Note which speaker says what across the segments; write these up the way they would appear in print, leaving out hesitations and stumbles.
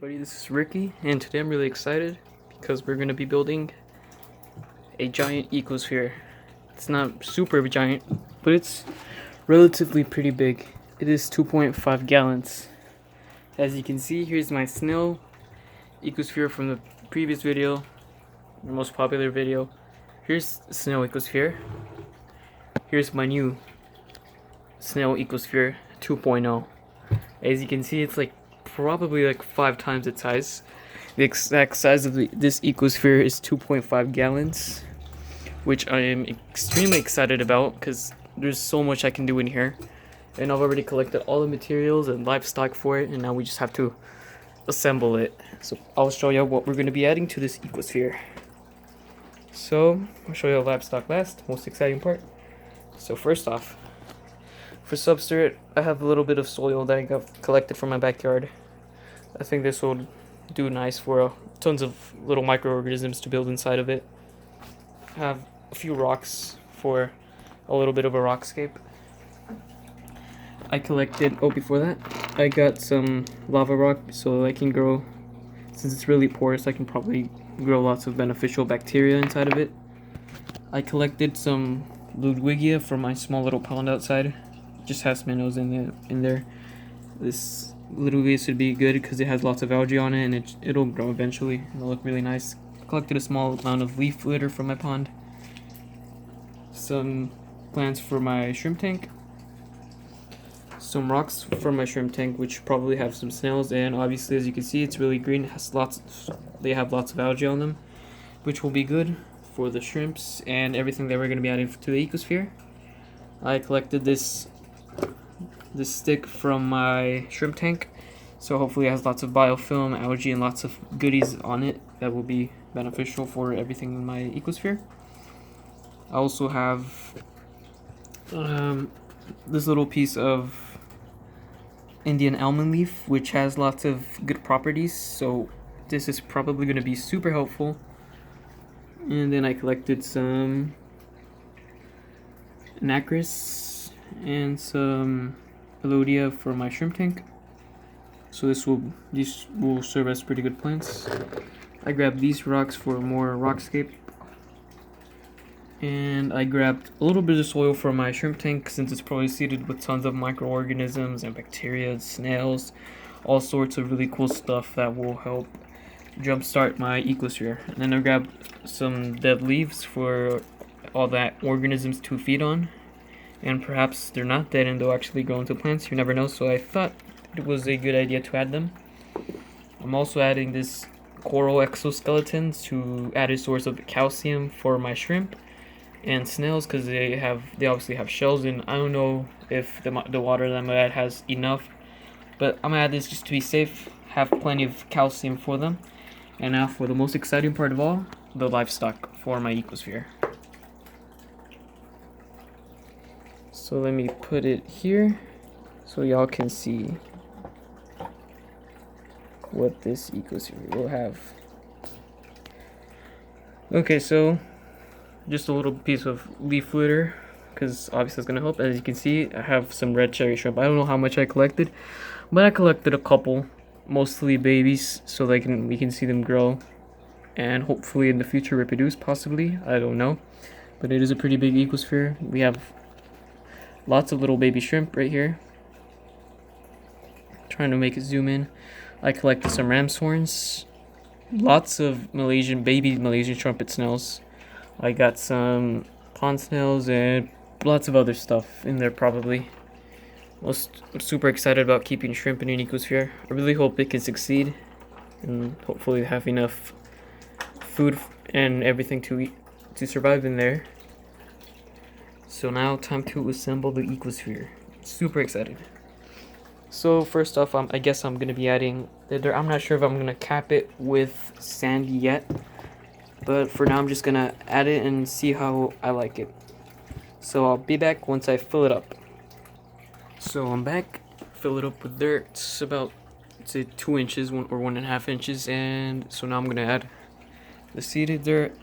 Speaker 1: everybody, this is Ricky, and today I'm really excited because we're going to be building a giant ecosphere. It's not super giant, but it's relatively pretty big. It is 2.5 gallons. As you can see, here's my snail ecosphere from the previous video, the most popular video. Here's the snail ecosphere. Here's my new snail ecosphere 2.0. As you can see, it's probably 5 times its size. The exact size of this ecosphere is 2.5 gallons, which I am extremely excited about because there's so much I can do in here. And I've already collected all the materials and livestock for it, and now we just have to assemble it. So I'll show you what we're going to be adding to this ecosphere. So I'll show you the livestock last, most exciting part. So first off, for substrate, I have a little bit of soil that I got collected from my backyard. I think this will do nice for tons of little microorganisms to build inside of it. I have a few rocks for a little bit of a rockscape. I collected, before that, I got some lava rock so I can grow, since it's really porous, I can probably grow lots of beneficial bacteria inside of it. I collected some Ludwigia from my small little pond outside. Just has minnows in there. This Ludwigia should be good because it has lots of algae on it, and it'll grow eventually. It'll look really nice. Collected a small amount of leaf litter from my pond. Some plants for my shrimp tank. Some rocks from my shrimp tank, which probably have some snails, and obviously, as you can see, it's really green. It has they have lots of algae on them, which will be good for the shrimps and everything that we're going to be adding to the ecosphere. I collected this stick from my shrimp tank, so hopefully it has lots of biofilm, algae, and lots of goodies on it that will be beneficial for everything in my ecosphere. I also have this little piece of Indian almond leaf, which has lots of good properties, so this is probably going to be super helpful. And then I collected some nacris and some Pelodia for my shrimp tank. So these will serve as pretty good plants. I grabbed these rocks for more rockscape. And I grabbed a little bit of soil for my shrimp tank since it's probably seeded with tons of microorganisms and bacteria and snails. All sorts of really cool stuff that will help jumpstart my ecosphere. And then I grabbed some dead leaves for all that organisms to feed on. And perhaps they're not dead and they'll actually grow into plants. You never know, so I thought it was a good idea to add them. I'm also adding this coral exoskeletons to add a source of calcium for my shrimp and snails because they obviously have shells, and I don't know if the water that I'm gonna add has enough, but I'm gonna add this just to be safe, have plenty of calcium for them. And now for the most exciting part of all, the livestock for my ecosphere. So let me put it here so y'all can see what this ecosphere will have. Okay, so just a little piece of leaf litter because obviously it's going to help. As you can see, I have some red cherry shrimp. I don't know how much I collected, but I collected a couple, mostly babies, so we can see them grow and hopefully in the future reproduce, possibly. I don't know, but it is a pretty big ecosphere. We have lots of little baby shrimp right here. Trying to make it zoom in. I collected some ram's horns, lots of baby Malaysian trumpet snails. I got some pond snails and lots of other stuff in there probably. I'm super excited about keeping shrimp in an ecosphere. I really hope it can succeed and hopefully have enough food and everything to eat to survive in there. So now time to assemble the ecosphere. Super excited. So first off, I guess I'm going to be adding, I'm not sure if I'm going to cap it with sand yet, but for now I'm just going to add it and see how I like it. So I'll be back once I fill it up. So I'm back, fill it up with dirt. It's about, say, 2 inches or 1.5 inches, and so now I'm going to add the seeded dirt,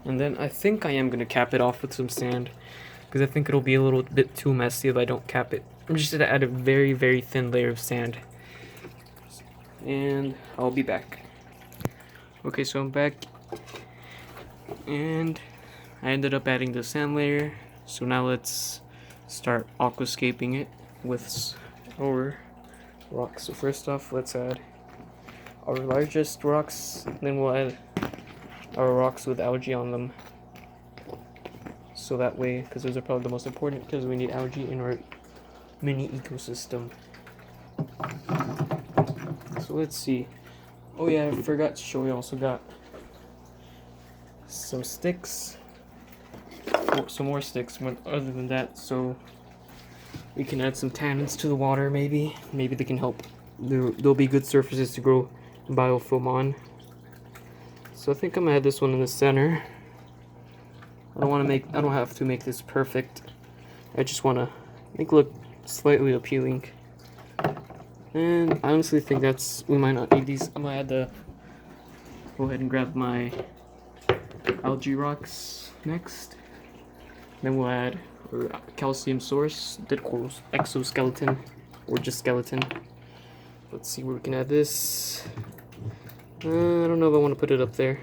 Speaker 1: and then I think I am going to cap it off with some sand, because I think it'll be a little bit too messy if I don't cap it. I'm just going to add a very, very thin layer of sand. and I'll be back. Okay, so I'm back, and I ended up adding the sand layer. So now let's start aquascaping it with our rocks. So first off, let's add our largest rocks, then we'll add our rocks with algae on them. So that way, because those are probably the most important, because we need algae in our mini ecosystem. So let's see. Oh yeah, I forgot to show, we also got some sticks, some more sticks other than that, so we can add some tannins to the water. Maybe they can help. There'll be good surfaces to grow biofilm on. So I think I'm gonna add this one in the center. I don't have to make this perfect. I just want to make it look slightly appealing. And I honestly think we might not need these. I'm gonna go ahead and grab my algae rocks next. Then we'll add our calcium source, dead coral exoskeleton, or just skeleton. Let's see where we can add this. I don't know if I want to put it up there.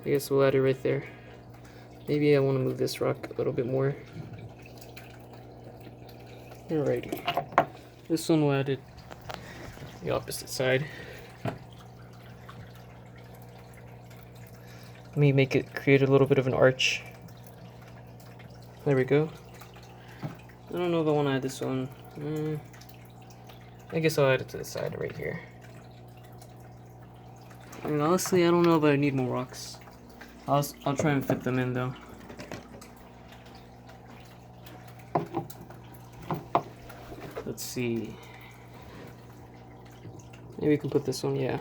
Speaker 1: I guess we'll add it right there. Maybe I want to move this rock a little bit more. Alrighty. This one will add it the opposite side. Let me create a little bit of an arch. There we go. I don't know if I want to add this one. I guess I'll add it to the side right here. I mean, honestly, I don't know if I need more rocks. I'll try and fit them in though. Let's see. Maybe we can put this one, yeah.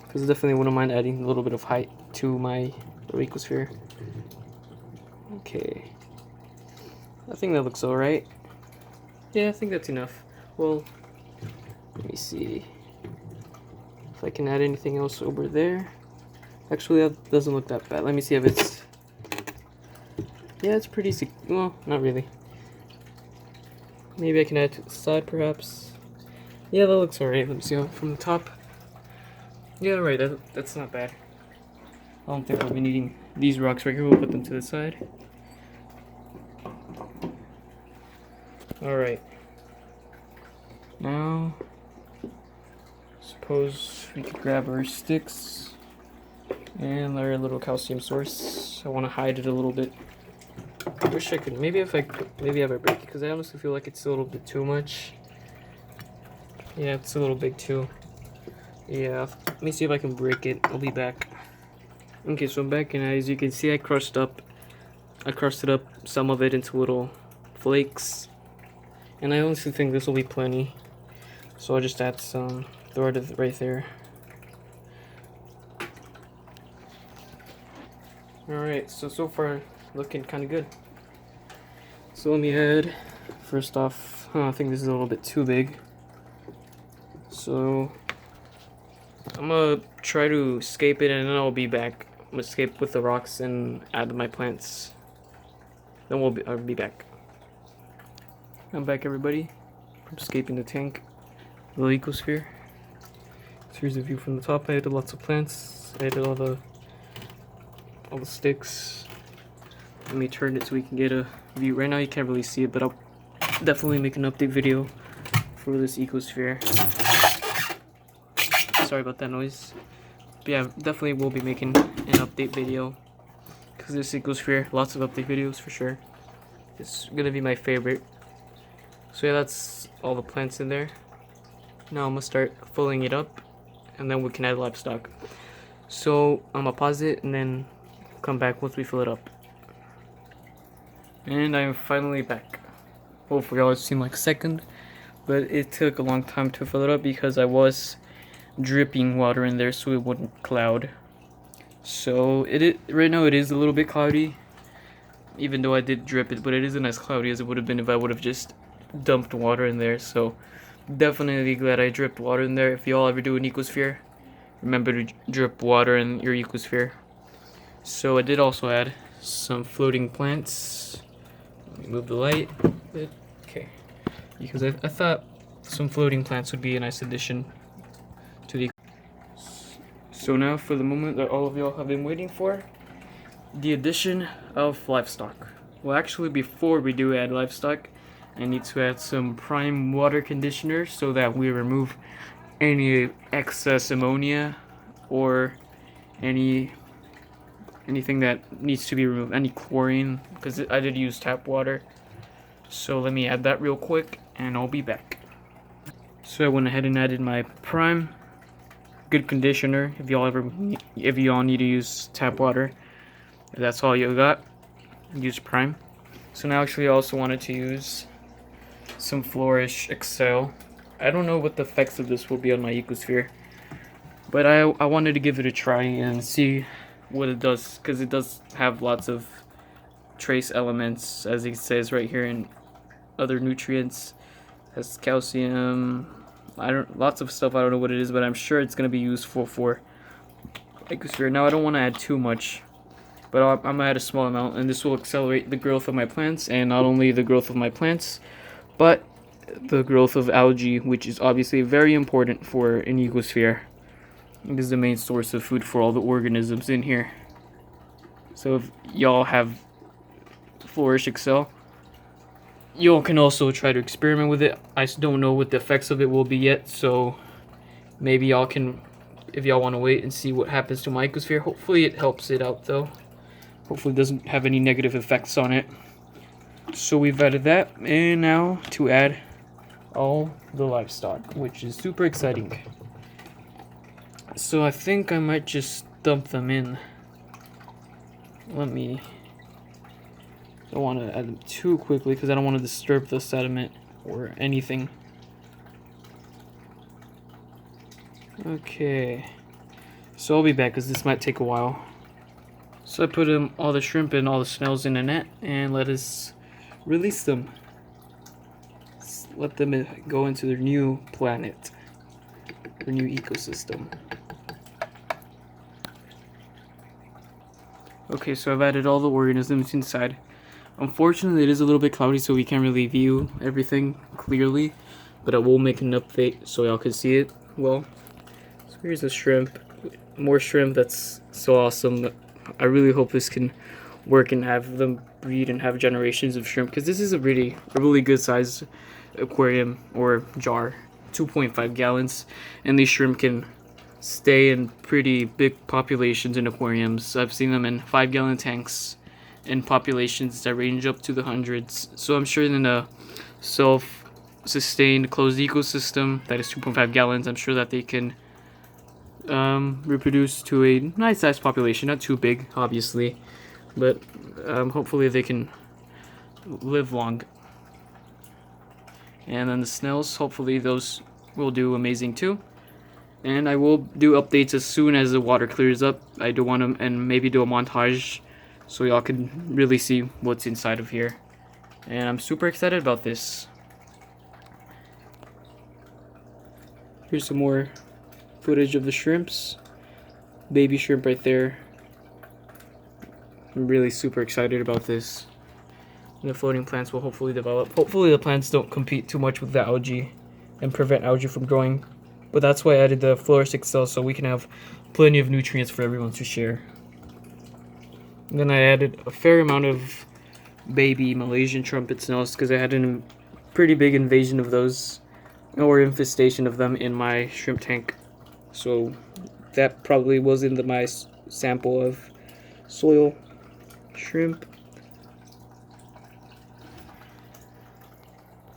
Speaker 1: Because I definitely wouldn't mind adding a little bit of height to my ecosphere. Okay. I think that looks alright. Yeah, I think that's enough. Well, let me see if I can add anything else over there. Actually, that doesn't look that bad. Let me see if it's... Yeah, it's pretty... Well, not really. Maybe I can add to the side, perhaps. Yeah, that looks alright. Let me see from the top. Yeah, right. That's not bad. I don't think I'll be needing these rocks right here. We'll put them to the side. Alright. Now, suppose we could grab our sticks and our little calcium source. I want to hide it a little bit. I wish I could. Maybe if I break it, because I honestly feel like it's a little bit too much. Yeah, it's a little big too. Yeah, let me see if I can break it. I'll be back. Okay, so I'm back, and as you can see, I crusted up some of it into little flakes, and I honestly think this will be plenty. So I'll just add some, throw it right there. Alright, so far looking kind of good. So let me add, first off, I think this is a little bit too big. So I'm gonna try to scape it, and then I'll be back. I'm gonna scape with the rocks and add my plants. Then I'll be back. I'm back, everybody. I'm scaping the tank, the ecosphere. So here's a view from the top. I added lots of plants. I added all the sticks. Let me turn it so we can get a view. Right now you can't really see it, but I'll definitely make an update video for this ecosphere. Sorry about that noise. But yeah, definitely will be making an update video, because this ecosphere, lots of update videos for sure. It's gonna be my favorite. So yeah, that's all the plants in there. Now I'm gonna start filling it up, and then we can add livestock. So I'm gonna pause it and then come back once we fill it up. And I'm finally back. Hopefully I'll seem like a second, but it took a long time to fill it up because I was dripping water in there so it wouldn't cloud. So right now it is a little bit cloudy, even though I did drip it, but it isn't as cloudy as it would have been if I would have just dumped water in there. So definitely glad I dripped water in there. If y'all ever do an ecosphere, remember to drip water in your ecosphere. So I did also add some floating plants. Let me move the light a bit. Okay, because I thought some floating plants would be a nice addition So now for the moment that all of y'all have been waiting for, the addition of livestock. Well, actually before we do add livestock, I need to add some prime water conditioner so that we remove any excess ammonia or anything that needs to be removed, any chlorine, because I did use tap water. So let me add that real quick and I'll be back. So I went ahead and added my prime good conditioner. If y'all need to use tap water, if that's all you got, use prime. So now actually I also wanted to use some Flourish Excel. I don't know what the effects of this will be on my ecosphere, but I wanted to give it a try and see what it does, because it does have lots of trace elements, as it says right here, in other nutrients. It has calcium, lots of stuff. I don't know what it is, but I'm sure it's going to be useful for ecosphere. Now I don't want to add too much, but I'm going to add a small amount, and this will accelerate the growth of my plants, and not only the growth of my plants, but the growth of algae, which is obviously very important for an ecosphere. It is the main source of food for all the organisms in here. So if y'all have Flourish Excel, y'all can also try to experiment with it. I don't know what the effects of it will be yet, so maybe y'all can, if y'all want to wait and see what happens to my ecosphere. Hopefully it helps it out though. Hopefully it doesn't have any negative effects on it. So we've added that, and now to add all the livestock, which is super exciting. So I think I might just dump them in. Don't want to add them too quickly because I don't want to disturb the sediment or anything. Okay, so I'll be back because this might take a while. So I put all the shrimp and all the snails in a net, and let us release them. Let them go into their new planet, their new ecosystem. Okay, so I've added all the organisms inside. Unfortunately, it is a little bit cloudy, so we can't really view everything clearly, but I will make an update so y'all can see it well. So here's the shrimp, more shrimp. That's so awesome. I really hope this can work and have them breed and have generations of shrimp, because this is a really good size aquarium or jar, 2.5 gallons, and these shrimp can stay in pretty big populations in aquariums. I've seen them in 5-gallon tanks in populations that range up to the hundreds. So I'm sure in a self-sustained closed ecosystem that is 2.5 gallons, I'm sure that they can reproduce to a nice sized population. Not too big, obviously, but hopefully they can live long. And then the snails, hopefully those will do amazing too. And I will do updates as soon as the water clears up. I do want to, and maybe do a montage so y'all can really see what's inside of here. And I'm super excited about this. Here's some more footage of the shrimps. Baby shrimp right there. I'm really super excited about this. And the floating plants will hopefully develop. Hopefully the plants don't compete too much with the algae and prevent algae from growing. But that's why I added the Flourish Excel, so we can have plenty of nutrients for everyone to share. And then I added a fair amount of baby Malaysian trumpet snails because I had a pretty big invasion of those, or infestation of them, in my shrimp tank. So that probably was in my sample of soil shrimp.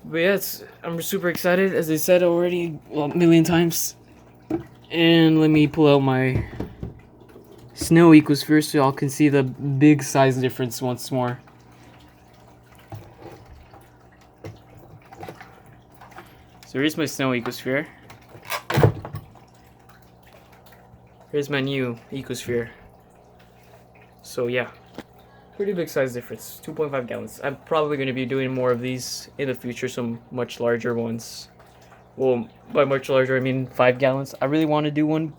Speaker 1: But yeah, I'm super excited, as I said already a million times. And let me pull out my snow ecosphere so y'all can see the big size difference once more. So here's my snow ecosphere. Here's my new ecosphere. So yeah, pretty big size difference, 2.5 gallons. I'm probably going to be doing more of these in the future, some much larger ones. Well, by much larger, I mean 5 gallons. I really want to do one,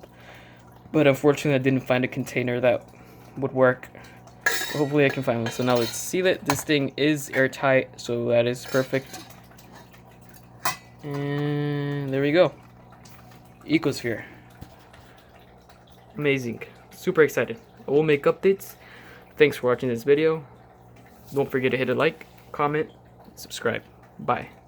Speaker 1: but unfortunately I didn't find a container that would work. Hopefully I can find one. So now let's seal it. This thing is airtight, so that is perfect. And there we go. Ecosphere. amazing. Super excited. I will make updates. Thanks for watching this video. Don't forget to hit a like, comment, subscribe. Bye.